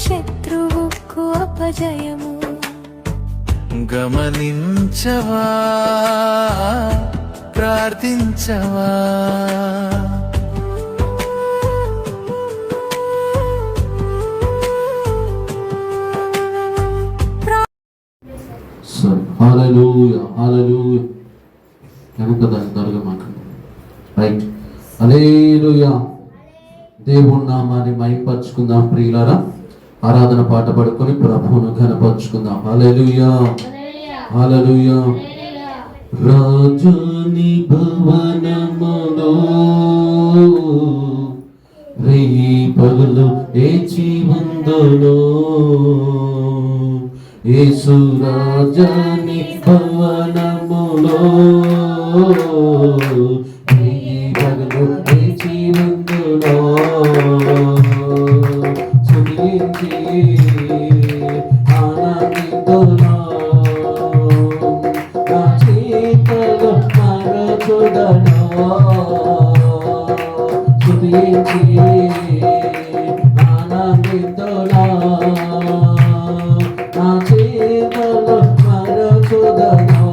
శత్రువుకు అపజయము. గమనించవా, ప్రార్థించవా, హల్లెలూయా హల్లెలూయా. కదా త్వరగా మాట్లాడు. రైట్, హల్లెలూయా. దేవుని నామాన్ని మహిమపరచుకుందాం ప్రియులారా. ఆరాధన పాట పడుకొని ప్రభువును ఘనపరచుకుందాం. హల్లెలూయా హల్లెలూయా. రాజుని భవనములో రేయి పగలు ఏచి ఉందులో, యేసు రాజుని భవనములో రేయి పగలు ఏచి ఉందులో, సుఖించి ఆనందిందులో, నా చేతులు మరచుదను, సుఖించి ఆనందిందులో, నా చేతులు మరచుదను.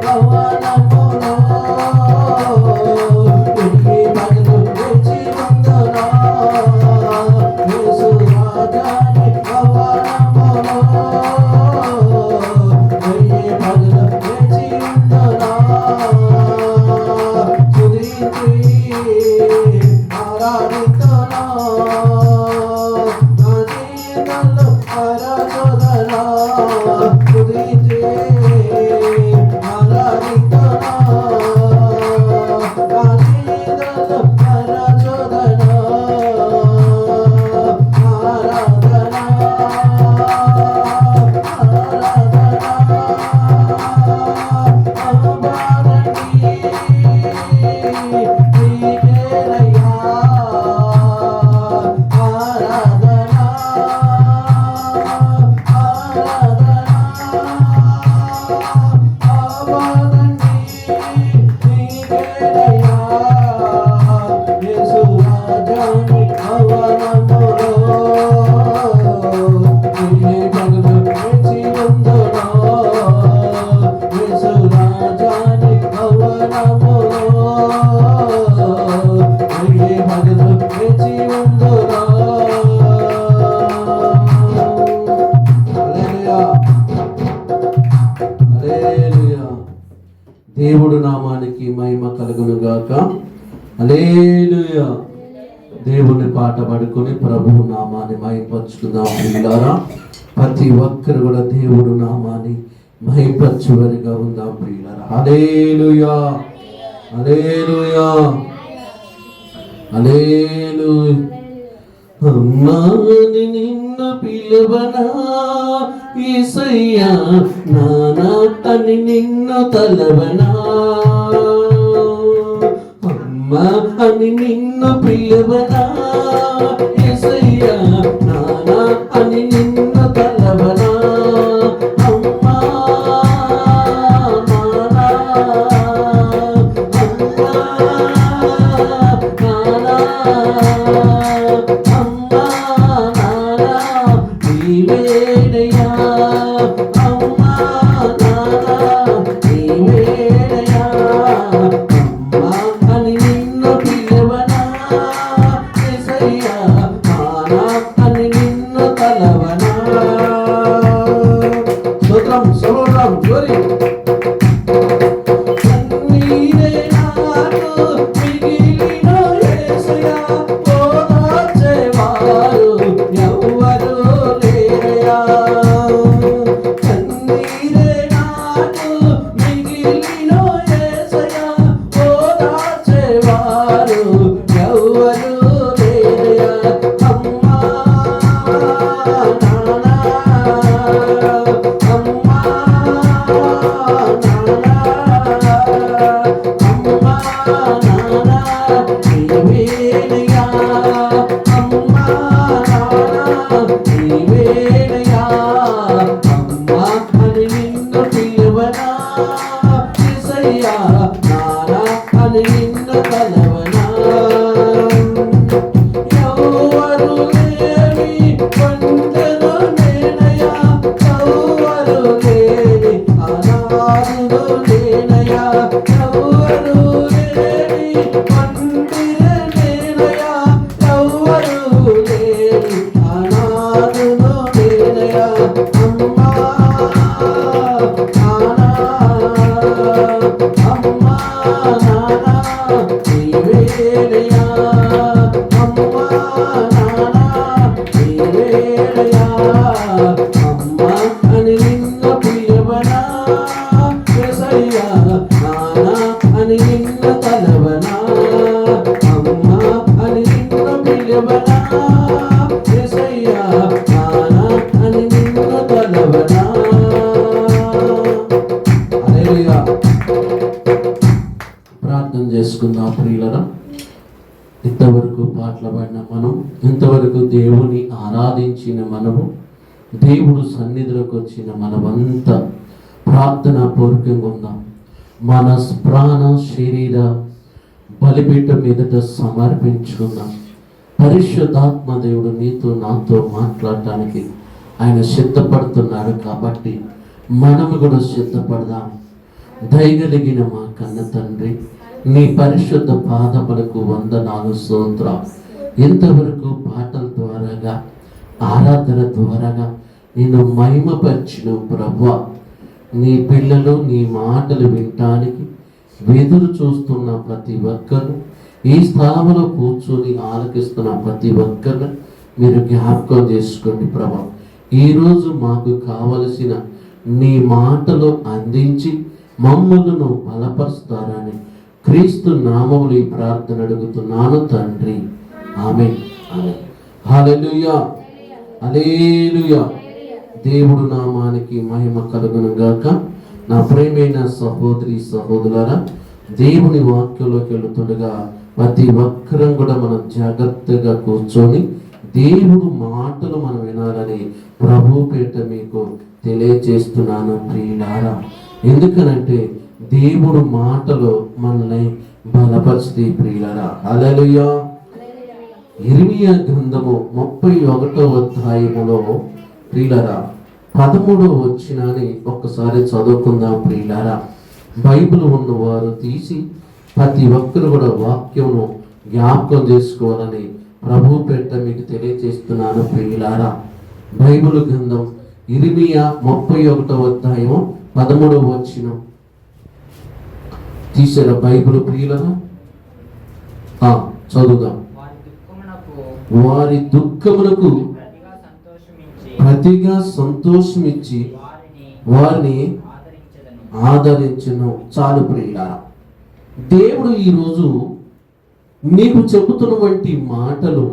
భవనములో వెయ్యి పగలు వేచి ఉందునా యేసు రాజాని భవనములో వెయ్యి పగలు వేచి ఉందునా స్తుతించి ఆరాధింతునా నా జీవితంలో ఆరాధన స్తుతించి ఆరాధింతునా నా జీవితంలో ఆరాధన దేవుడు నామానికి మహిమ కలుగును గాక. హల్లెలూయా. దేవుని పాట పడుకొని ప్రభువు నామాన్ని మహిమపరుచుకుందాం ప్రియులారా. ప్రతి ఒక్కరు కూడా దేవుడు నామాన్ని మహిమపరచువారిగా ఉందాం ప్రియులారా. హల్లెలూయా, హల్లెలూయా, హల్లెలూయా. అమ్మాని నిన్ను పిలువనా యేసయ్యా, నానా అని నిన్ను తలవనా. అమ్మా అని నిన్ను పిలువనా యేసయ్యా, నానా అని నిన్ను తలవనా. అమ్మా నానా, అమ్మా నానా, అమ్మా నానా నీవేనయ్యా. అమ్మా నానా నీవేనయ్యా. అమ్మా అని నిన్ను పిలవనా యేసయ్యా, నానా అని నిన్ను తలవనా. స్తోత్రం, స్తోత్రం, గ్లోరీ. కన్నీరే నాకు మిగిలిన యేసయ్యా, ఓదార్చేవారు ఎవ్వరు లేరయ్యా. కన్నీరే నాకు మిగిలిన యేసయ్యా, ఓదార్చేవారు ఎవ్వరు లేరయ్యా. అమ్మా నానా, అమ్మా నానా, అమ్మా నానా నీవేనయ్యా. అమ్మా నానా నీవేనయ్యా. అమ్మా అని నిన్ను పిలువనా యేసయ్యా, నానా అని నిన్ను తలవనా. ఎవ్వరు లేని ఒంటెను నేనయ్యా, ఎవ్వరు లేని అనాథుడు నేనయ్యా. ఎవ్వరు లేని ఒంటెను నేనయ్యా, ఎవ్వరు లేని అనాథుడు నేనయ్యా. అమ్మా నానా, అమ్మా నానా నీవేనయ్యా. అమ్మా నానా నీవేనయ్యా. అమ్మా అని నిన్ను పిలువనా యేసయ్యా, నానా అని నిన్ను తలవనా. అమ్మా అని నిన్ను పిలువనా యేసయ్యా, నానా అని నిన్ను తలవనా. హల్లెలూయా. ప్రార్థన చేసుకుందాం ప్రియులరా. ఇంతవరకు పాటలు పాడిన మనం, ఇంతవరకు దేవుని ఆరాధించిన మనము, దేవుడు సన్నిధిలోకి వచ్చిన మనమంతా ప్రార్థనా పూర్వకంగా ఉందాం. మన ప్రాణ శరీర బలిపీఠం మీదట సమర్పించుకుందాం. పరిశుద్ధాత్మ దేవుడు నీతో నాతో మాట్లాడటానికి ఆయన సిద్ధపడుతున్నాడు. కాబట్టి మనము కూడా సిద్ధపడదాం. దయగలిగిన మా కన్న తండ్రి, నీ పరిశుద్ధ పాదములకు వందనాలు, స్తోత్ర. ఎంతవరకు పాటల ద్వారాగా, ఆరాధన ద్వారాగా నిన్ను మహిమపరిచిన ప్రభువా, నీ పిల్లలు నీ మాటలు వినటానికి ఎదురు చూస్తున్న ప్రతి ఒక్కరు, ఈ స్థలంలో కూర్చొని ఆలకిస్తున్న ప్రతి ఒక్కరు మీరు జ్ఞాపకం చేసుకోండి ప్రభా. ఈరోజు మాకు కావలసిన నీ మాటలు అందించి మమ్మలను బలపరుస్తారని క్రీస్తు నామములో ఈ ప్రార్థన అడుగుతున్నాను తండ్రి, ఆమేన్. హల్లెలూయా, హల్లెలూయా. దేవుడు నామానికి మహిమ కలుగును గాక. నా ప్రియమైన సహోదరి సహోదరులారా, దేవుని వాక్యంలోకి వెళుతుండగా ప్రతి ఒక్కరం కూడా మనం జాగ్రత్తగా కూర్చొని దేవుడు మాటలు మనం వినాలని ప్రభు పేట మీకు తెలియజేస్తున్నాను ప్రియులారా. ఎందుకనంటే దేవుడు మాటలు మనల్ని బలపరిస్తే ప్రియులారా. హల్లెలూయా. ఇర్మియా గ్రంథము 31వ అధ్యాయములో ప్రియులారా 13వ వచనాన్ని ఒక్కసారి చదువుకుందాం ప్రియులారా. బైబిల్ ఉన్నవారు తీసి ప్రతి ఒక్కరు కూడా వాక్యమును జ్ఞాపకం చేసుకోవాలని ప్రభు పేట మీకు తెలియజేస్తున్నాను ప్రియులారా. బైబిల్ గ్రంథం ఇర్మియా 31వ అధ్యాయము 13వ వచనం తీసిన బైబిల్ ప్రియులారా చదువుదాం. వారి దుఃఖమునకు ప్రతిగా సంతోషమిచ్చి వారిని ఆదరించును. చాలు ప్రియులారా, దేవుడు ఈరోజు నీకు చెబుతున్నటువంటి మాటలు,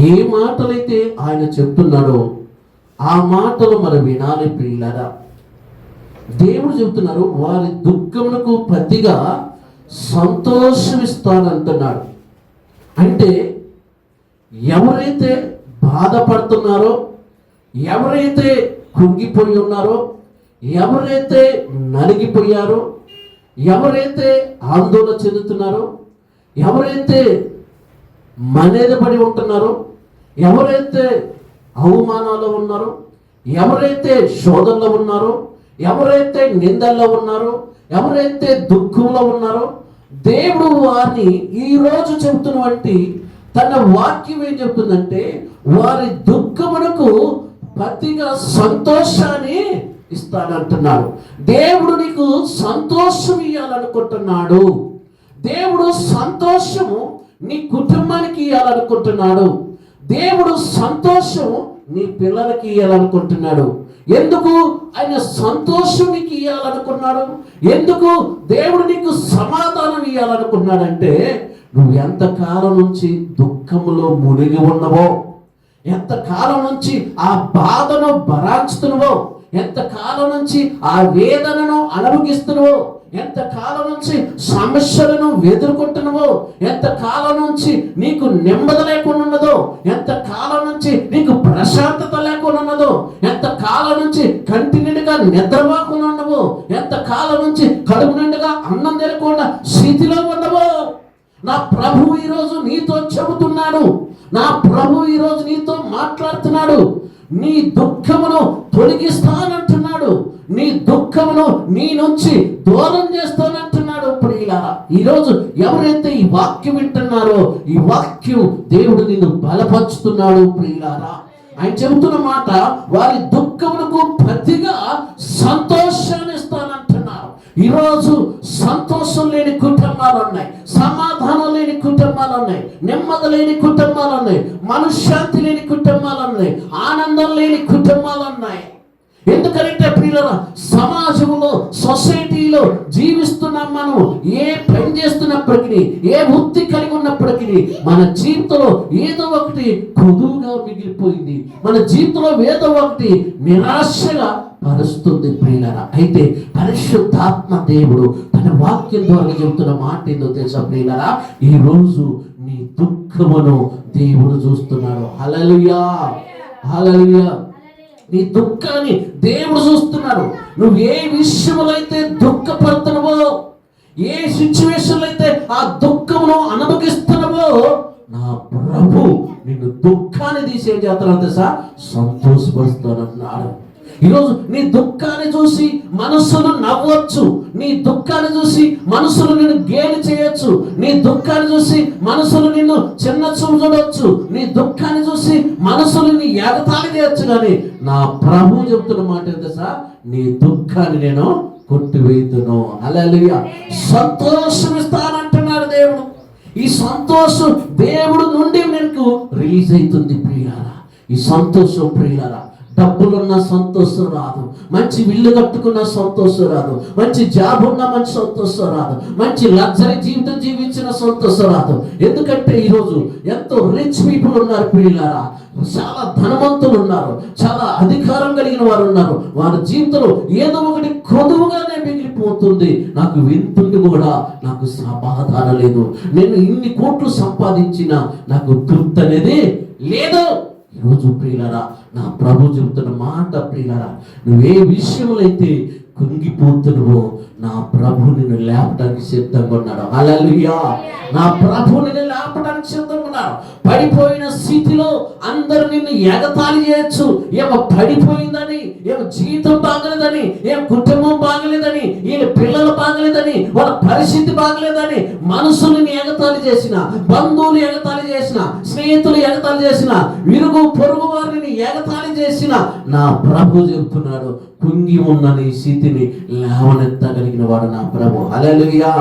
ఏ మాటలైతే ఆయన చెప్తున్నాడో ఆ మాటలు మనం వినాలి ప్రియులారా. దేవుడు చెబుతున్నారు, వారి దుఃఖమునకు ప్రతిగా సంతోషమిస్తానంటున్నాడు. అంటే ఎవరైతే బాధపడుతున్నారో, ఎవరైతే కుంగిపోయి ఉన్నారో, ఎవరైతే నలిగిపోయారో, ఎవరైతే ఆందోళన చెందుతున్నారో, ఎవరైతే మనెదపడి ఉంటున్నారో, ఎవరైతే అవమానాల్లో ఉన్నారో, ఎవరైతే శోధనలో ఉన్నారో, ఎవరైతే నిందల్లో ఉన్నారో, ఎవరైతే దుఃఖంలో ఉన్నారో, దేవుడు వారిని ఈరోజు చెబుతున్నటువంటి తన వాక్యం ఏం చెప్తుందంటే, వారి దుఃఖమునకు ప్రతిగా సంతోషాన్ని ఇస్తాడంటున్నాడు. దేవుడు నీకు సంతోషం ఇవ్వాలనుకుంటున్నాడు. దేవుడు సంతోషము నీ కుటుంబానికి ఇవ్వాలనుకుంటున్నాడు. దేవుడు సంతోషము నీ పిల్లలకి ఇవ్వాలనుకుంటున్నాడు. ఎందుకు ఆయన సంతోషం నీకు ఇవ్వాలనుకున్నాడు? ఎందుకు దేవుడు నీకు సమాధానం ఇవ్వాలనుకున్నాడంటే, నువ్వు ఎంతకాలం నుంచి దుఃఖములో మునిగి ఉన్నవో, ఎంతకాలం నుంచి ఆ బాధను భరాంచుతున్నావో, ఎంతకాలం నుంచి ఆ వేదనను అనుభవిస్తున్నావో, ఎంతకాలం నుంచి సమస్యలను ఎదుర్కొంటున్నావో, ఎంతకాలం నుంచి నీకు నెమ్మది లేకుండా ఉన్నదో, ఎంతకాలం నుంచి నీకు ప్రశాంతత లేకుండా ఉన్నదో, ఎంతకాలం నుంచి కంటి నిండుగా నిద్రపోకుండా ఉన్నవో, ఎంతకాలం నుంచి కడుపు నిండుగా అన్నం తినకుండా స్థితిలో ఉన్నవో, నా ప్రభు ఈరోజు నీతో చెబుతున్నాడు. నా ప్రభు ఈరోజు నీతో మాట్లాడుతున్నాడు. నీ దుఃఖమును తొలగిస్తానంటున్నాడు. నీ దుఃఖమును నీ నుంచి దూరం చేస్తానంటున్నాడు. ప్రియులారా, ఈరోజు ఎవరైతే ఈ వాక్యం వింటున్నారో, ఈ వాక్యం దేవుడు నిన్ను బలపరుచుతున్నాడు. ప్రియులారా, ఆయన చెబుతున్న మాట, వారి దుఃఖమునకు ప్రతిగా సంతోషాన్ని ఇస్తానంటున్నారు. ఈరోజు సంతోషం లేని కుటుంబాలు ఉన్నాయి, సమాధానం లేని కుటుంబాలు ఉన్నాయి, నెమ్మది లేని కుటుంబాలు ఉన్నాయి, మనశ్శాంతి లేని కుటుంబాలు ఉన్నాయి, ఆనందం లేని కుటుంబాలు ఉన్నాయి. ఎందుకంటే ప్రియులారా, సమాజంలో సొసైటీలో జీవిస్తున్నాం. మనం ఏ పని చేస్తున్నప్పటికీ, ఏ వృత్తి కలిగి ఉన్నప్పటికీ మన జీవితంలో ఏదో ఒకటి కొదువుగా మిగిలిపోయింది. మన జీవితంలో ఏదో ఒకటి నిరాశగా పరుస్తుంది ప్రియులారా. అయితే పరిశుద్ధాత్మ దేవుడు తన వాక్యం ద్వారా చెబుతున్న మాట ఏందో తెలుసా ప్రియులారా? ఈ రోజు నీ దుఃఖమును దేవుడు చూస్తున్నాడు. హల్లెలూయా, హల్లెలూయా. నీ దుఃఖాన్ని దేవుడు చూస్తున్నాడు. నువ్వు ఏ విషయంలో అయితే దుఃఖపడుతున్నావో, ఏ సిచ్యువేషన్లో అయితే ఆ దుఃఖమును అనుభవిస్తున్నావో, నా ప్రభు నిన్ను దుఃఖాన్ని తీసే జాతర తెలుసా, సంతోషపరుస్తానంటున్నాడు. ఈరోజు నీ దుఃఖాన్ని చూసి మనసులు నవ్వచ్చు, నీ దుఃఖాన్ని చూసి మనసులు నిన్ను గేలి చేయొచ్చు, నీ దుఃఖాన్ని చూసి మనసులు నిన్ను చిన్న చూపు చూడవచ్చు, నీ దుఃఖాన్ని చూసి మనసులు నిన్ను ఎగతాళి చేయొచ్చు. కానీ నా ప్రభు చెప్తున్న మాట ఏంటో సార్, నీ దుఃఖాన్ని నేను కొట్టివేయుదును. హల్లెలూయా. సంతోషం ఇస్తానంటున్నాడు దేవుడు. ఈ సంతోషం దేవుడు నుండి మీకు రిలీజ్ అవుతుంది ప్రియారా. ఈ సంతోషం ప్రియారా, డబ్బులున్న సంతోషం రాదు, మంచి ఇల్లు కట్టుకున్న సంతోషం రాదు, మంచి జాబ్ ఉన్న మంచి సంతోషం రాదు, మంచి లగ్జరీ జీవితం జీవించిన సంతోషం రాదు. ఎందుకంటే ఈరోజు ఎంతో రిచ్ పీపుల్ ఉన్నారు ప్రియులారా, చాలా ధనవంతులు ఉన్నారు, చాలా అధికారం కలిగిన వారు ఉన్నారు. వారి జీవితంలో ఏదో ఒకటి కొదువుగానే మిగిలిపోతుంది. నాకు వింటుండి కూడా నాకు సమాధానం లేదు, నేను ఇన్ని కోట్లు సంపాదించినా నాకు తృప్తి అనేది లేదు. ఈరోజు ప్రియులారా, నా ప్రభు చెబుతున్న మాట ప్రియులారా, నువ్వే విషయంలో అయితే కుంగిపోతున్నావో నా ప్రభు నిన్ను లేపడానికి సిద్ధంగా ఉన్నాడు. హల్లెలూయా. నా ప్రభు నిన్ను లేపడానికి సిద్ధంగా ఉన్నాడు. పడిపోయిన స్థితిలో అందరూ నిన్ను ఎగతాళి చేయొచ్చు. ఏమో పడిపోయిందని, ఏమో జీవితం బాగలేదని, ఏం కుటుంబం బాగలేదని, వీళ్ళ పిల్లలు బాగలేదని, వాళ్ళ పరిస్థితి బాగలేదని మనుషుల్ని ఎగతాళి చేసిన, బంధువులు ఎగతాళి చేసిన, స్నేహితులు ఎగతాళి చేసిన, విరుగు పొరుగు వారిని ఎగతాళి చేసిన నా ప్రభు చెబుతున్నాడు, కుంగి ఉన్న నీ స్థితిని లేవనెత్తగలిగిన వాడు నా ప్రభు. హల్లెలూయా.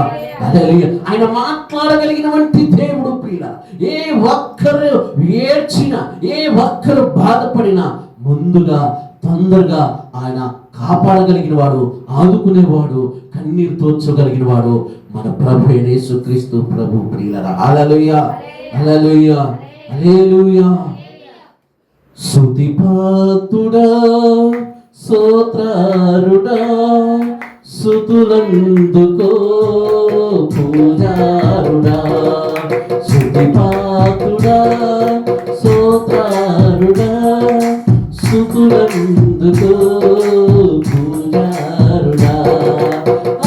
హల్లెలూయా. ఆయన మాట్లాడగలిగినటువంటి దేవుడు ప్రియుల. ఏ ఒక్కరు ఏడ్చినా, ఏ ఒక్కరు బాధపడినా ముందుగా తొందరగా ఆయన కాపాడగలిగిన వాడు, ఆదుకునేవాడు, కన్నీరు తోర్చగలిగిన వాడు మన ప్రభు యేసుక్రీస్తు ప్రభు ప్రియులరా. హల్లెలూయా. హల్లెలూయా. హల్లెలూయా. స్తుతిపాత్రుడా, స్తోత్రారుడా, స్తుతులందుకో పూజారుడా. స్తుతిపాత్రుడా, స్తోత్రారుడా, స్తుతులందుకో పూజారుడా.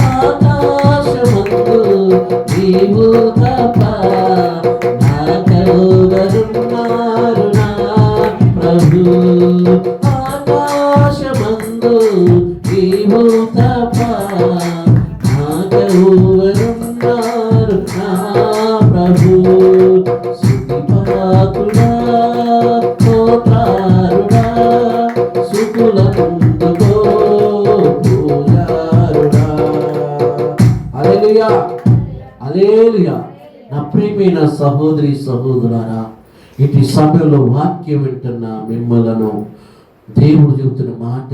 ఆకాశమందు నీవు తప్ప నాకెవరున్నారు నా ప్రభు. ఆకాశమందు నీవు తప్ప నాకెవరున్నారు నా ప్రభు. స్తుతిపాత్రుడా, స్తోత్రారుడా, స్తుతులందుకో పూజారుడా. హల్లెలూయా. హల్లెలూయా. నా ప్రియమైన సహోదరి సహోదరులారా, ఇటు సమయంలో వాక్యం వింటున్న మిమ్మలను దేవుడు చెబుతున్న మాట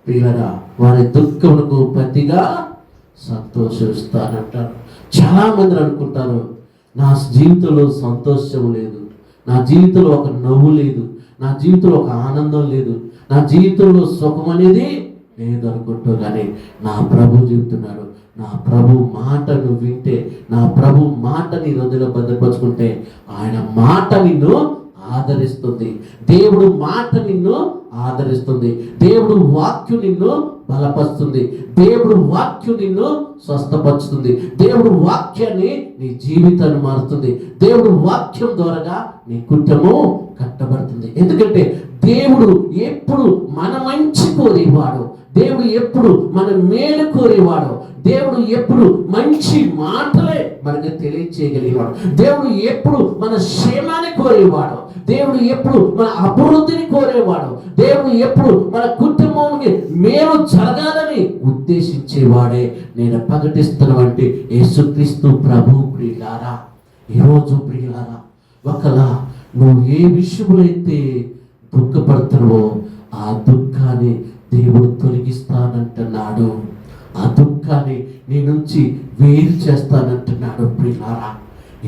ప్రియులారా, వారి దుఃఖములకు ప్రతిగా సంతోషిస్తానంటారు. చాలా మంది అనుకుంటారు, నా జీవితంలో సంతోషం లేదు, నా జీవితంలో ఒక నవ్వు లేదు, నా జీవితంలో ఒక ఆనందం లేదు, నా జీవితంలో సుఖం అనేది లేదు అనుకుంటూ, కానీ నా ప్రభు చెబుతున్నాడు, నా ప్రభు మాటను వింటే, నా ప్రభు మాట నీ హృదయంలో భద్రపరుచుకుంటే ఆయన మాట నిన్ను ఆదరిస్తుంది. దేవుడు మాట నిన్ను ఆదరిస్తుంది. దేవుడు వాక్యం నిన్ను బలపరుస్తుంది. దేవుడు వాక్యం నిన్ను స్వస్థపరుస్తుంది. దేవుడు వాక్యాన్ని నీ జీవితాన్ని మారుస్తుంది. దేవుడు వాక్యం ద్వారా నీ కుటుంబం కట్టబడుతుంది. ఎందుకంటే దేవుడు ఎప్పుడు మన మంచి కోరేవాడు, దేవుడు ఎప్పుడు మన మేలు కోరేవాడు, దేవుడు ఎప్పుడు మంచి మాటలే మనకు తెలియచేయగలిగేవాడు, దేవుడు ఎప్పుడు మన క్షేమాన్ని కోరేవాడు, దేవుడు ఎప్పుడు మన అభివృద్ధిని కోరేవాడు, దేవుడు ఎప్పుడు మన కుటుంబానికి మేలు జరగాలని ఉద్దేశించేవాడే నేను ప్రకటిస్తున్నటువంటి యేసుక్రీస్తు ప్రభు ప్రియులారా. ఈరోజు ప్రియులారా, ఒకలా నువ్వు ఏ విషయంలో అయితే దుఃఖపడుతున్నావో ఆ దుఃఖాన్ని దేవుడు తొలగిస్తానంటున్నాడు. ఆ దుఃఖాన్ని నీ నుంచి వేరు చేస్తానంటున్నాడు ప్రియులారా.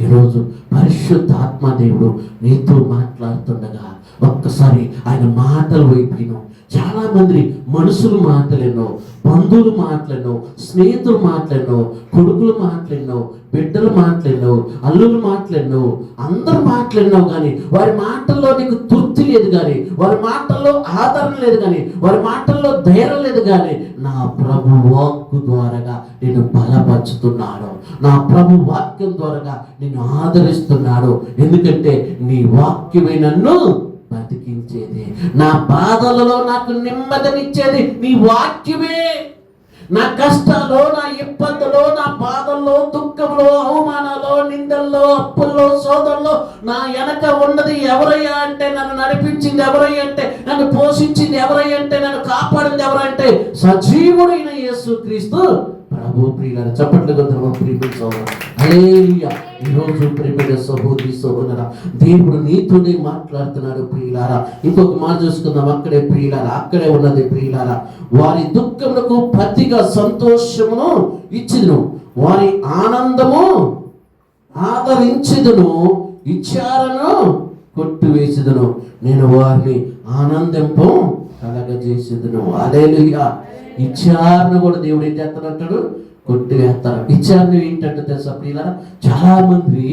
ఈరోజు పరిశుద్ధాత్మ దేవుడు నీతో మాట్లాడుతుండగా ఒక్కసారి ఆయన మాటలు వైపు చాలా మంది మనుషులు మాటలేనో, బంధువులు మాటలేనో, స్నేహితులు మాటలేనో, కొడుకులు మాటలేనో, బిడ్డలు మాటలేనో, అల్లులు మాటలేనో, అందరు మాటలేనో, కానీ వారి మాటల్లో నీకు తృప్తి లేదు, కానీ వారి మాటల్లో ఆదరణ లేదు, కానీ వారి మాటల్లో ధైర్యం లేదు, కానీ నా ప్రభు వాక్కు ద్వారాగా నేను బలపరుచుతున్నాడు. నా ప్రభు వాక్యం ద్వారాగా నేను ఆదరిస్తున్నాడు. ఎందుకంటే నీ వాక్యమే నన్ను బ్రతికించేది, నా బాధలలో నాకు నెమ్మదినిచ్చేది నీ వాక్యమే. నా కష్టాల్లో, నా ఇబ్బందులో, నా బాధల్లో, దుఃఖంలో, అవమానాల్లో, నిందల్లో, అప్పుల్లో, సోదరుల్లో నా వెనక ఉన్నది ఎవరయ్యా అంటే, నన్ను నడిపించింది ఎవరయ్యా అంటే, నన్ను పోషించింది ఎవరయ్యా అంటే, నన్ను కాపాడింది ఎవరంటే సజీవుడైన యేసుక్రీస్తు ప్రభు. ప్రియులారా చప్పట్లు కొద్దామా ప్రియమైన సోదరుడా. హల్లెలూయా. ఈరోజు ప్రియమైన సహోదరి సహోదరా, దేవుడు నీతోనే మాట్లాడుతున్నాడు ప్రియులారా. ఇంకొక మాట చూసుకుందాం. అక్కడే ప్రియులారా, అక్కడే ఉన్నది ప్రియులారా. వారి దుఃఖములకు ప్రతిగా సంతోషమును ఇచ్చిదును, వారి ఆనందము ఆదరించెదను, విచారను కొట్టివేసేదను, నేను వారిని ఆనందింపు కలగజేసేదను. హల్లెలూయా. విచారణ కూడా దేవుడు ఏం చేస్తాడంటాడు? కొట్టివేస్తారు. విచారణ ఏంటంటే తెలుసా ప్రియులారా, చాలా మంది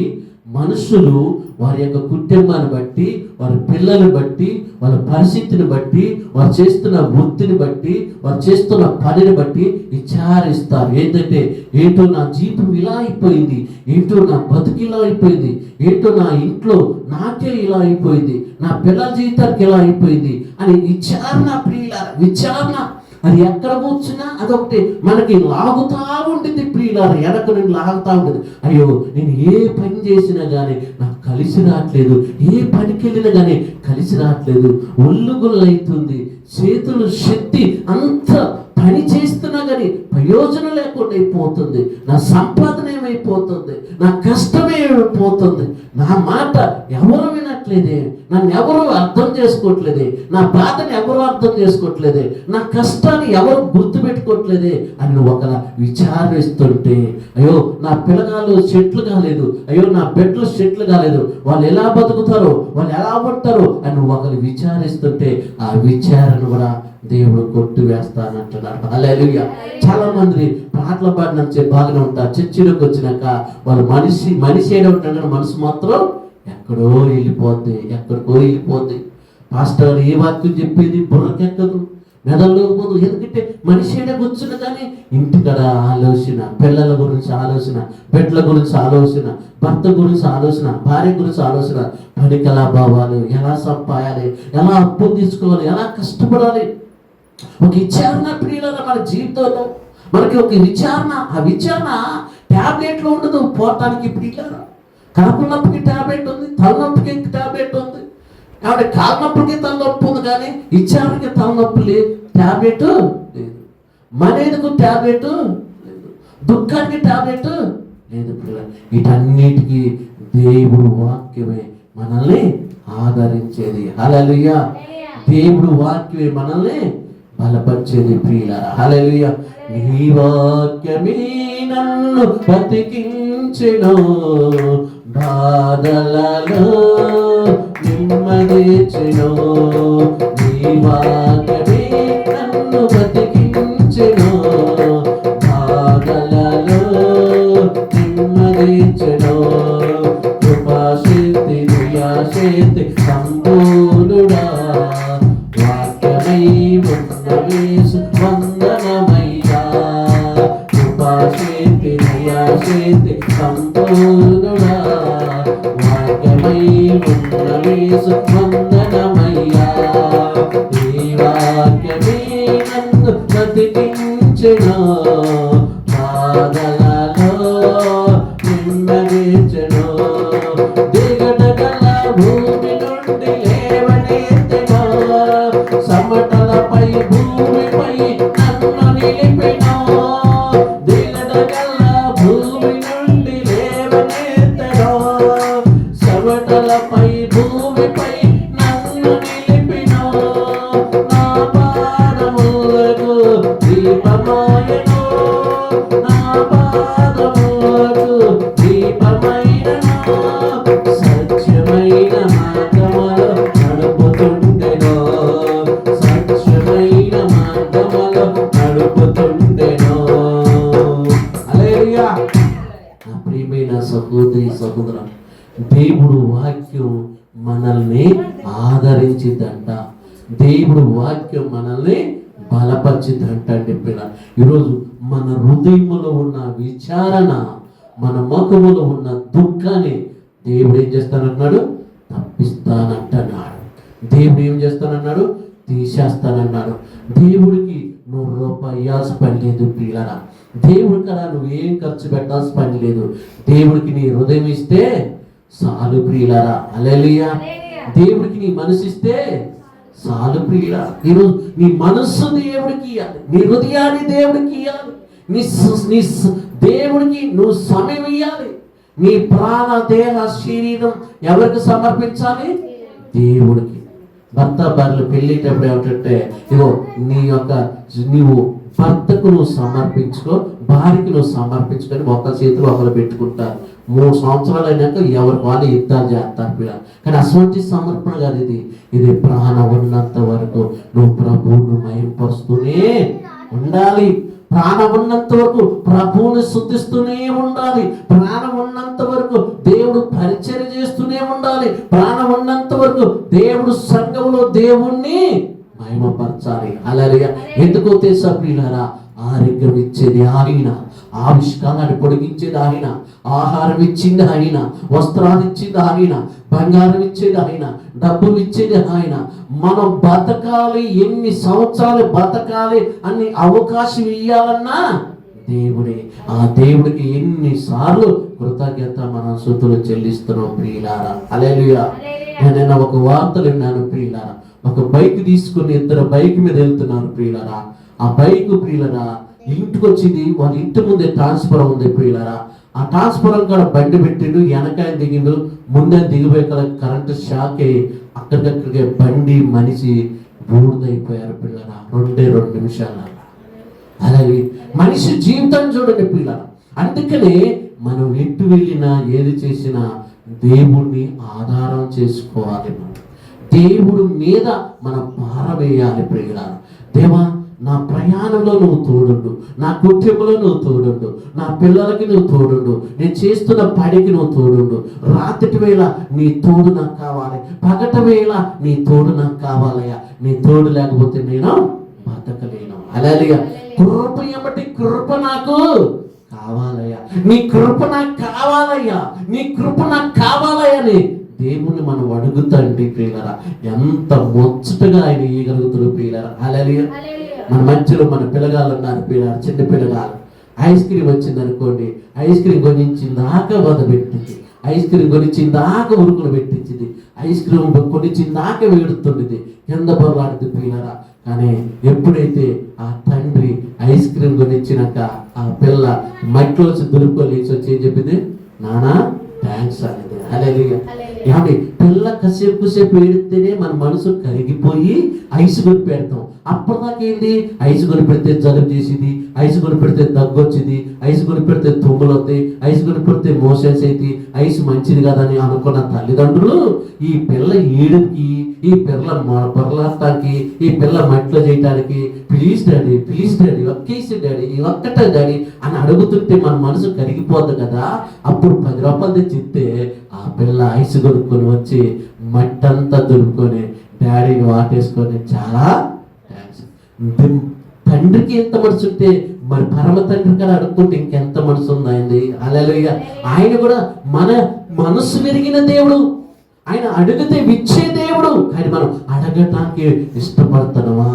మనుషులు వారి యొక్క కుటుంబాన్ని బట్టి, వారి పిల్లలు బట్టి, వాళ్ళ పరిస్థితిని బట్టి, వారు చేస్తున్న వృత్తిని బట్టి, వారు చేస్తున్న పనిని బట్టి విచారిస్తారు. ఏంటంటే ఏంటో నా జీవితం ఇలా అయిపోయింది, ఏంటో నా బతుకు ఇలా అయిపోయింది, ఏంటో నా ఇంట్లో నాకే ఇలా అయిపోయింది, నా పిల్లల జీవితానికి ఇలా అయిపోయింది అని విచారణ ప్రియులారా. విచారణ అది ఎక్కడ కూర్చున్నా అదొకటి మనకి లాగుతా ఉంటుంది ప్రియులారా. వెనక నుండి లాగుతా ఉంటుంది. అయ్యో నేను ఏ పని చేసినా కానీ నాకు కలిసి రావట్లేదు, ఏ పనికి వెళ్ళినా కానీ కలిసి రావట్లేదు, ఒళ్ళు గుల్లవుతుంది, చేతులు శక్తి అంత పని చేస్తున్నా కానీ ప్రయోజనం లేకుండా అయిపోతుంది, నా సంపాదన ఏమైపోతుంది, నా కష్టం ఏమైపోతుంది, నా మాట ఎవరు వినట్లేదే, నన్ను ఎవరు అర్థం చేసుకోవట్లేదే, నా బాధని ఎవరు అర్థం చేసుకోవట్లేదే, నా కష్టాన్ని ఎవరు గుర్తుపెట్టుకోవట్లేదే అని నువ్వు ఒకలా విచారిస్తుంటే, అయ్యో నా పిల్లగాళ్ళు సెట్లు కాలేదు, అయ్యో నా బిడ్డలు సెట్లు కాలేదు, వాళ్ళు ఎలా బతుకుతారో, వాళ్ళు ఎలా ఉంటారో అని నువ్వు ఒకరు విచారిస్తుంటే ఆ విచారణ కూడా దేవుడు కొట్టివేస్తానంటున్నాడు. హల్లెలూయా. చాలా మంది పాటలు పాడినంత బాగానే ఉంటారు, చర్చిలోకి వచ్చినాక వాళ్ళు మనిషి ఏదో ఉంటాడు, మనసు మాత్రం ఎక్కడో వెళ్ళిపోద్ది, ఎక్కడికో వెళ్ళిపోద్ది. పాస్టర్ ఏ వాక్యం చెప్పేది బుర్రకెక్కదు, మెదడులోకి పోదు. ఎందుకంటే మనిషి ఏడ కూర్చున్నా కానీ ఇంటికడ ఆలోచన, పిల్లల గురించి ఆలోచన, బిడ్డల గురించి ఆలోచన, భర్త గురించి ఆలోచన, భార్య గురించి ఆలోచన, పనికి ఎలా పోవాలి, ఎలా సంపాయాలి, ఎలా అప్పు తీసుకోవాలి, ఎలా కష్టపడాలి. ఒక విచారణ ప్రియుల మన జీవితంలో మనకి ఒక విచారణ. ఆ విచారణ ట్యాబ్లెట్లో ఉండదు పోవటానికి ప్రియుల. కడుపు నొప్పికి ట్యాబ్లెట్ ఉంది, తలనొప్పికి ట్యాబ్లెట్ ఉంది, కాబట్టి కాళ్ళ నొప్పికి తలనొప్పి ఉంది, కానీ విచారణకి తలనొప్పి లేదు, ట్యాబ్లెట్ లేదు. మనేందుకు ట్యాబ్లెట్ లేదు, దుఃఖానికి ట్యాబ్లెట్ లేదు ప్రియుల. వీటన్నిటికీ దేవుడు వాక్యమే మనల్ని ఆదరించేది. హల్లెలూయా. దేవుడు వాక్యమే మనల్ని బలపరిచేది ప్రియులారా. హల్లెలూయా. నీ వాక్యమే నన్ను బ్రతికించెను, బాధలలో నెమ్మదిచ్చెను, నీ వాక్యమే నన్ను బ్రతికించెను, బాధలలో నెమ్మదిచ్చెను, కృపాశక్తి దయాశక్తి సంపూర్ణుడా, వందనమయ్యా, కృపాశక్తి దయాశక్తి సంపూర్ణుడా, వాక్యమై ఉన్నవేసు వందనమయ్యా, ఈ వాక్యమే నన్ను బ్రతికించెను, బాధలలో నెమ్మదిచ్చెను, దిగటగల భూమి నుండి లేవనెత్తెను, సమటలపై భూమిపై నన్ను నిలిపెను, దిగటగల భూమి నుండి లేవనెత్తెను, సమటలపై భూమిపై నన్ను నిలిపెను, నా పాదములకు దీపమాయెను, నా పాదములకు దీపమైనను, సత్యమైన మార్గములో నడుపుతుండెను, సత్యమైన మార్గములో నడుపుతుండెను. హల్లెలూయా. నా ప్రియమైన సహోదరి సహోదరా, దేవుడు వాక్యం మనల్ని ఆదరించిద్దంట, దేవుడు వాక్యం మనల్ని బలపరిచిద్దంట. చెప్పిన ఈరోజు మన హృదయములో ఉన్న విచారణ, మన ముఖములో ఉన్న దుఃఖాన్ని దేవుడు ఏం చేస్తానంటున్నాడు? తప్పిస్తానంటున్నాడు. దేవుడు ఏం చేస్తానన్నాడు? తీసేస్తానన్నాడు. దేవుడికి నువ్వు రూపాయి ఇవ్వాల్సిన పని లేదు ప్రియులారా. దేవుడి కదా నువ్వేం ఖర్చు పెట్టాల్సిన పని లేదు. దేవుడికి నీ హృదయం ఇస్తే చాలు ప్రియులారా. హల్లెలూయా. దేవుడికి నీ మనసు ఇస్తే చాలు ప్రియులారా. ఈరోజు నీ మనస్సు దేవుడికి ఇవ్వాలి, నీ హృదయాన్ని దేవుడికి ఇవ్వాలి, నీ దేవుడికి నువ్వు సమయం ఇవ్వాలి. నీ ప్రాణ దేహ శరీరం ఎవరికి సమర్పించాలి? దేవుడికి. భర్త భార్యలు పెళ్ళేటప్పుడు ఏమిటంటే ఇగో నీవు భర్తకు నువ్వు సమర్పించుకో, భార్యకి నువ్వు సమర్పించుకొని ఒక చేతులు ఒకరు పెట్టుకుంటారు. 3 సంవత్సరాలు అయినాక ఎవరికి వాళ్ళు యుద్ధాలు చేస్తారు పిల్లలు. కానీ అటువంటి సమర్పణ కాదు ఇది ప్రాణం ఉన్నంత వరకు నువ్వు ప్రభువును మహింపరుస్తూనే ఉండాలి. ప్రాణం ఉన్నంత వరకు ప్రభువుని స్తుతిస్తూనే ఉండాలి. ప్రాణం ఉన్నంత వరకు దేవుడు పరిచర్య చేస్తూనే ఉండాలి. ప్రాణం ఉన్నంత వరకు దేవుడు సంఘంలో దేవుణ్ణి మహిమపరచాలి. హల్లెలూయా. ఎందుకో తెలుసా ప్రియులారా? ఆరోగ్యం ఇచ్చేది ఆయన, ఆవిష్కారాన్ని పొడిగించేది ఆయన, ఆహారం ఇచ్చింది ఆయన, వస్త్రాలు ఇచ్చింది ఆయన, బంగారం ఇచ్చేది ఆయన, డబ్బులు ఇచ్చేది ఆయన. మనం బతకాలి, ఎన్ని సంవత్సరాలు బతకాలి అన్ని అవకాశం ఇవ్వాలన్నా దేవుడే. ఆ దేవుడికి ఎన్నిసార్లు కృతజ్ఞత మనం స్తుతులు చెల్లిస్తున్నాం ప్రియులారా. హల్లెలూయా. నేను ఒక వార్తలు విన్నాను ప్రియులారా. ఒక బైక్ తీసుకుని 2 బైక్ మీద వెళ్తున్నారు ప్రియులారా. ఆ బైక్ ప్రియులారా ఇంటికి వచ్చింది, వాళ్ళ ఇంటి ముందే ట్రాన్స్ఫారం ఉంది ప్రియులారా. ఆ ట్రాన్స్ఫారం కూడా బండి పెట్టిండు, వెనకాయ దిగిండు, ముందే దిగిపోయి కరెంటు షాక్ అయ్యి అక్కడికక్కడికే బండి మనిషి బూడిదైపోయారు పిల్లరా. 2 నిమిషాల. అలాగే మనిషి జీవితం చూడండి పిల్లరా. అందుకనే మనం ఎటు వెళ్ళినా ఏది చేసినా దేవుణ్ణి ఆధారం చేసుకోవాలి. దేవుడి మీద మనం పారవేయాలి ప్రియులారా. దేవా, నా ప్రయాణంలో నువ్వు తోడుండు, నా కుటుంబంలో నువ్వు తోడుండు, నా పిల్లలకి నువ్వు తోడుండు, నేను చేస్తున్న పనికి నువ్వు తోడుండు. రాత్రి వేళ నీ తోడు నాకు కావాలి, పగటి వేళ నీ తోడు నాకు కావాలయ్యా. నీ తోడు లేకపోతే నేను బతకలేను. హల్లెలూయా. కృప ఏమిటి? కృప నాకు కావాలయ్యా, నీ కృప నాకు కావాలయ్యా, నీ కృప నాకు కావాలయ్యా అని దేవుని మనం అడుగుతాండి ప్రియులారా. ఎంత ముచ్చటగా ఆయన ఇయ్యగలుగుతాడు ప్రియులారా. హల్లెలూయా. మన మధ్యలో మన పిల్లగాళ్ళు ఉన్నారు ప్రియులారా, చిన్న పిల్లగాళ్ళు. ఐస్ క్రీమ్ వచ్చింది అనుకోండి, ఐస్ క్రీమ్ కొనిచ్చిందాకా వద పెట్టింది, ఐస్ క్రీమ్ కొనిచ్చిందాకా ఉరుకులు పెట్టించింది, ఐస్ క్రీమ్ కొనిచ్చిందాకా వేడుతుండేది, కింద పొరలాడుతుంది ప్రియులారా. కానీ ఎప్పుడైతే ఆ తండ్రి ఐస్ క్రీమ్ కొనిచ్చినాక ఆ పిల్ల మట్టిలో దులుపుకొని వచ్చి ఏం చెప్పింది? నానా థ్యాంక్స్ అనేది. హల్లెలూయా. ఏమండి, పిల్ల కాసేపు ఏడితేనే మన మనసు కరిగిపోయి ఐసు కొని పెడతాం. అప్పటిదాకేంది? ఐసు కొని పెడితే జలుబు చేసింది, ఐసు కొని పెడితే దగ్గు వచ్చింది, ఐసు కొని పెడితే తుమ్ములు వస్తాయి, ఐసు కొని పెడితే మోషన్స్ అయితే ఐసు మంచిది కాదని అనుకున్న తల్లిదండ్రులు ఈ పిల్ల ఏడుకి, ఈ పిల్ల పొరలాడటానికి, ఈ పిల్ల మట్టిలో చేయటానికి ప్లీజ్ డాడీ ఒక్కేసి డాడీ, ఒక్కటే డాడీ అని అడుగుతుంటే మన మనసు కరిగిపోద్ది కదా. అప్పుడు 10 రూపాయలు తెచ్చిస్తే ఆ పిల్ల ఐసు కొనుక్కొని వచ్చి మట్టంతా దులుపుకొని డాడీని వాటేసుకొని చాలా థ్యాంక్స్. తండ్రికి ఎంత మనసు ఉంటే మరి పరమ తండ్రి కదా అడుక్కుంటే ఇంకెంత మనసు ఉంది ఆయనది. హల్లెలూయా. ఆయన కూడా మన మనసు పెరిగిన దేవుడు, ఆయన అడిగితే ఇచ్చే దేవుడు. కానీ మనం అడగటానికి ఇష్టపడుతున్నావా?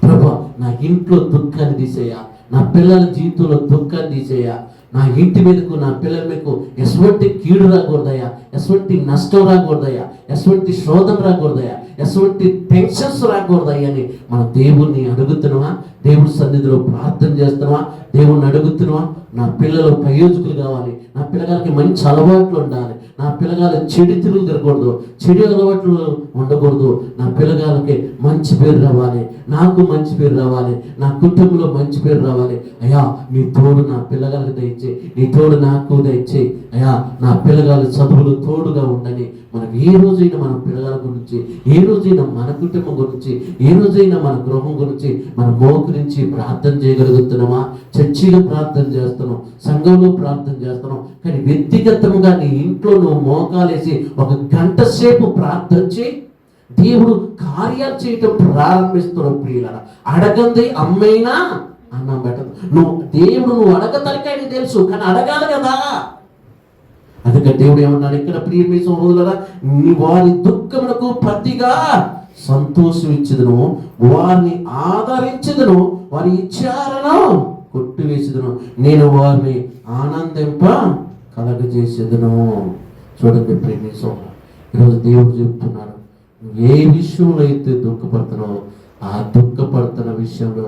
ప్రభు, నా ఇంట్లో దుఃఖాన్ని తీసేయా, నా పిల్లల జీవితంలో దుఃఖాన్ని తీసేయా, నా ఇంటి మీదకు, నా పిల్లల మీదకు ఎటువంటి కీడు రాకూడదయ్యా, ఎటువంటి నష్టం రాకూడదయ్యా, ఎటువంటి శోధన రాకూడదయ్యా, ఎటువంటి టెన్షన్స్ రాకూడదయ్యా అని మన దేవుణ్ణి అడుగుతున్నావా? దేవుడి సన్నిధిలో ప్రార్థన చేస్తున్నావా? దేవుణ్ణి అడుగుతున్నావా? నా పిల్లలు ప్రయోజకులు కావాలి, నా పిల్లగాలకి మంచి అలవాట్లు ఉండాలి, నా పిల్లగాలు చెడు తిరుగులు తిరగకూడదు, చెడు అలవాట్లు ఉండకూడదు, నా పిల్లగాలకి మంచి పేరు రావాలి, నాకు మంచి పేరు రావాలి, నా కుటుంబంలో మంచి పేరు రావాలి. అయ్యా, నీ తోడు నా పిల్లగాలకు దయచే, నీ తోడు నాకు దయచే అయ్యా. నా పిల్లగాలు చదువులు తోడుగా ఉండని మనం ఏ రోజైనా మన పిల్లగాల గురించి, ఏ రోజైనా మన కుటుంబం గురించి, ఏ రోజైనా మన గృహం గురించి మన మోకరించి ప్రార్థన చేయగలుగుతున్నామా? చర్చిలో ప్రార్థన చేస్తున్నాం, సంఘంలో ప్రార్థన చేస్తున్నాం, కానీ వ్యక్తిగతంగా నీ ఇంట్లో నువ్వు మోకాలేసి 1 గంట సేపు ప్రార్థన చేయి. దేవుడు కార్యాలు చేయటం ప్రారంభిస్తున్నావు ప్రియులారా. అడగంది అమ్మైనా అన్నం పెట్టదు. నువ్వు అడగతలకి ఆయన తెలుసు, కానీ అడగాలి కదా. అందుకే దేవుడు ఏమన్నాడు ఇక్కడ, ప్రియమైన సహోదరులారా, నీ వారి దుఃఖమునకు ప్రతిగా సంతోషం ఇచ్చేదను, వారిని ఆదరించదును, వారి ఇచ్చారను కొట్టివేసేదను, నేను వారిని ఆనందింప కలగజేసేదను. చూడండి ప్రియమైన సహోదరులారా, ఈరోజు దేవుడు చెప్తున్నాడు, ఏ విషయంలో అయితే దుఃఖపడుతున్నావో ఆ దుఃఖపడుతున్న విషయంలో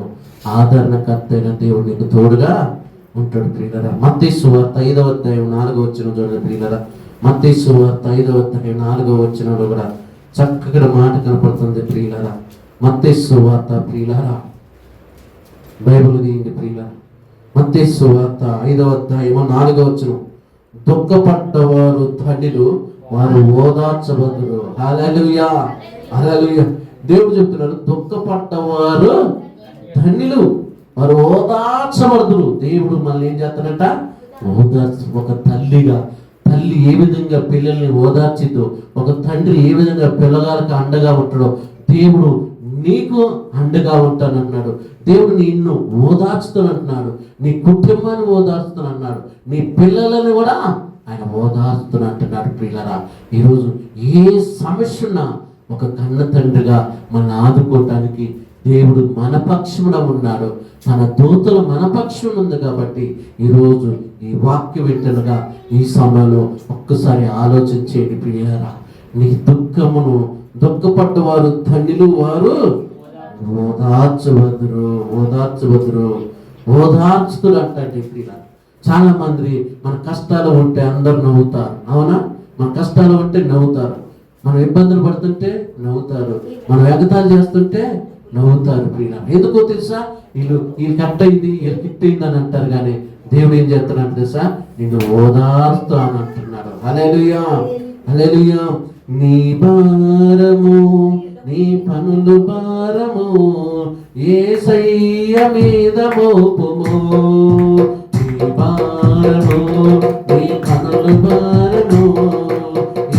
ఆదరణకర్త అయిన దేవుడు నీకు తోడుగా ఉంటాడు. ప్రియులారా, మత్తయి సువార్త 5వ అధ్యాయం 4వ వచనం చూడండి ప్రియులారా. మత్తయి సువార్త 5వ అధ్యాయం 4వ వచనంలో కూడా చక్కగా మాట కనపడుతుంది ప్రియులారా. మత్తయి సువార్త ప్రియులారా, బైబిల్ తీయండి ప్రియులారా. మత్తయి సువార్త 5వ అధ్యాయం 4వ వచనం, దుఃఖపడ్డవారు ధన్యులు, వారు ఓదార్చబడుదురు. హల్లెలూయా, హల్లెలూయా. దేవుడు చెప్తున్నాడు, దుఃఖపడ్డవారు ధన్యులు, వారు ఓదార్చబడుదురు. దేవుడు మళ్ళీ ఏం చేస్తాడంట, ఒక తల్లిగా, తల్లి ఏ విధంగా పిల్లల్ని ఓదార్చిద్దో, ఒక తండ్రి ఏ విధంగా పిల్లగాలకు అండగా ఉంటాడో, దేవుడు నీకు అండగా ఉంటానన్నాడు. దేవుడు నిన్ను ఓదార్చుతానంటున్నాడు, నీ కుటుంబాన్ని ఓదార్చుతానన్నాడు, నీ పిల్లలను కూడా ఆయన ఓదార్చుతానంటున్నాడు. ప్రియులారా, ఈరోజు ఏ సమస్య ఉన్నా ఒక కన్న తండ్రిగా మనల్ని ఆదుకోవటానికి దేవుడు మన పక్షమున ఉన్నాడు. మన దూతలు మన పక్షం ఉంది కాబట్టి ఈరోజు ఈ వాక్య వింటలుగా ఈ సమయంలో ఒక్కసారి ఆలోచించేది ప్రియులారా. నీ దుఃఖమును, దుఃఖపడ్డవారు ధన్యులు, వారు ఓదార్చవదురు, ఓదార్చవదురు, ఓదార్చుతులు అంటే ప్రియులారా. చాలా మంది మన కష్టాలు ఉంటే అందరు నవ్వుతారు, అవునా? మన కష్టాలు ఉంటే నవ్వుతారు, మనం ఇబ్బందులు పడుతుంటే నవ్వుతారు, మనం ఎగతాళి చేస్తుంటే నవ్వుతారు ప్రియులారా. ఎందుకో తెలుసా? వీళ్ళు కట్ అయింది, వీళ్ళు కిట్ అయింది అని అంటారు, కానీ దేవుడు ఏం చేస్తున్నాడు తెలుసా? నిన్ను ఓదార్స్తూ అని అంటున్నాడు. హల్లెలూయా, హల్లెలూయా. నీ భారము, నీ పనులు భారము యేసయ్య మీద మోపుము. నీ భారము, నీ పనులు భారము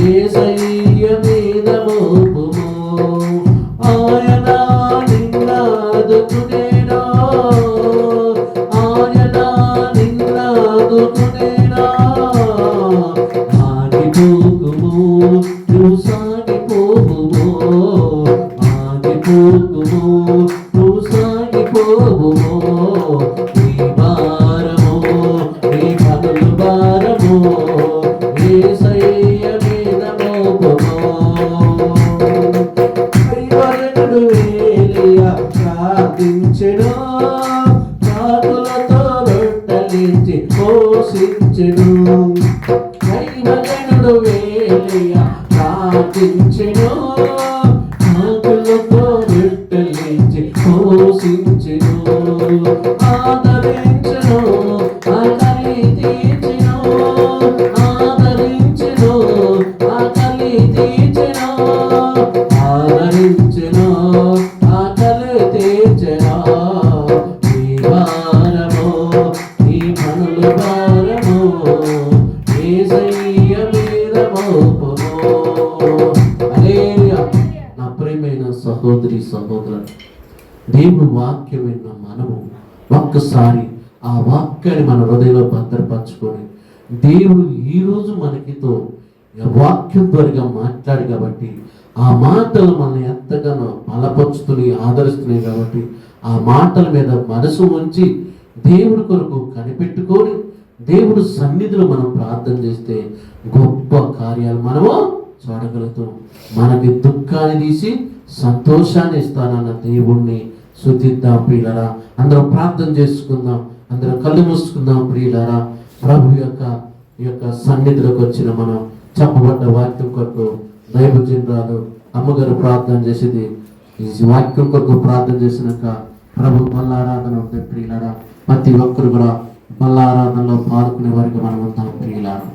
యేసయ్య మీద మోపుము. ఆయన నిన్నాదుకునేనా, ఆయన నిన్నాదుకునేనా. ఆగిపోకుము, నువ్వు సాగిపోవుము, ఆగిపోకుము, నువ్వు సాగిపోవుము. నీ భారము, నీ పనులు భారము యేసయ్య మీద మోపుము. కైవలెనుడు ఏలీయా ప్రార్థించెను, కాకులతో రొట్టెలించి పోషించెను. కైవలెనుడు ఏలీయా ప్రార్థించెను, కాకులతో రొట్టెలించి పోషించెను. ఆదరించెను, ఆకలి తీర్చెను, ఆదరించెను, ఆకలి తీర్చెను, ఆదరించెను, ఆకలి తీర్చెను. నీ భారము, నీ పనులు భారము యేసయ్య మీద మోపుము. హల్లెలూయా. నా ప్రియమైన సహోదరి సహోదరులు, దేవుడు వాక్యం విన్న మనము ఒక్కసారి ఆ వాక్యాన్ని మన హృదయంలో భద్రపరచుకొని, దేవుడు ఈరోజు మనకితో వాక్యం ద్వారా మాట్లాడు కాబట్టి ఆ మాటలు మనల్ని ఎంతగానో బలపరుచుతున్నాయి, ఆదరిస్తున్నాయి కాబట్టి ఆ మాటల మీద మనసు ఉంచి దేవుడి కొరకు కనిపెట్టుకొని దేవుడు సన్నిధిలో మనం ప్రార్థన చేస్తే గొప్ప కార్యాలు మనము చూడగలుగుతాం. మనకి దుఃఖాన్ని తీసి సంతోషాన్ని ఇస్తానన్న దేవుణ్ణి స్తుతిద్దాం ప్రియులారా. అందరం ప్రార్థన చేసుకుందాం, అందరం కళ్ళు మూసుకుందాం ప్రియులారా. ప్రభు యొక్క సన్నిధిలోకి వచ్చిన మనం చెప్పబడ్డ వాక్యం కొరకు దైవజనురాలు అమ్మగారు ప్రార్థన చేసేది, ఈ వాక్యం కొరకు ప్రార్థన చేసినాక ప్రభు బల్లారాధన ఉంటుంది ప్రియులారా. ప్రతి ఒక్కరు కూడా బల్లారాధనలో పాల్గొనే వారికి మనం ఉంటాం ప్రియులారా.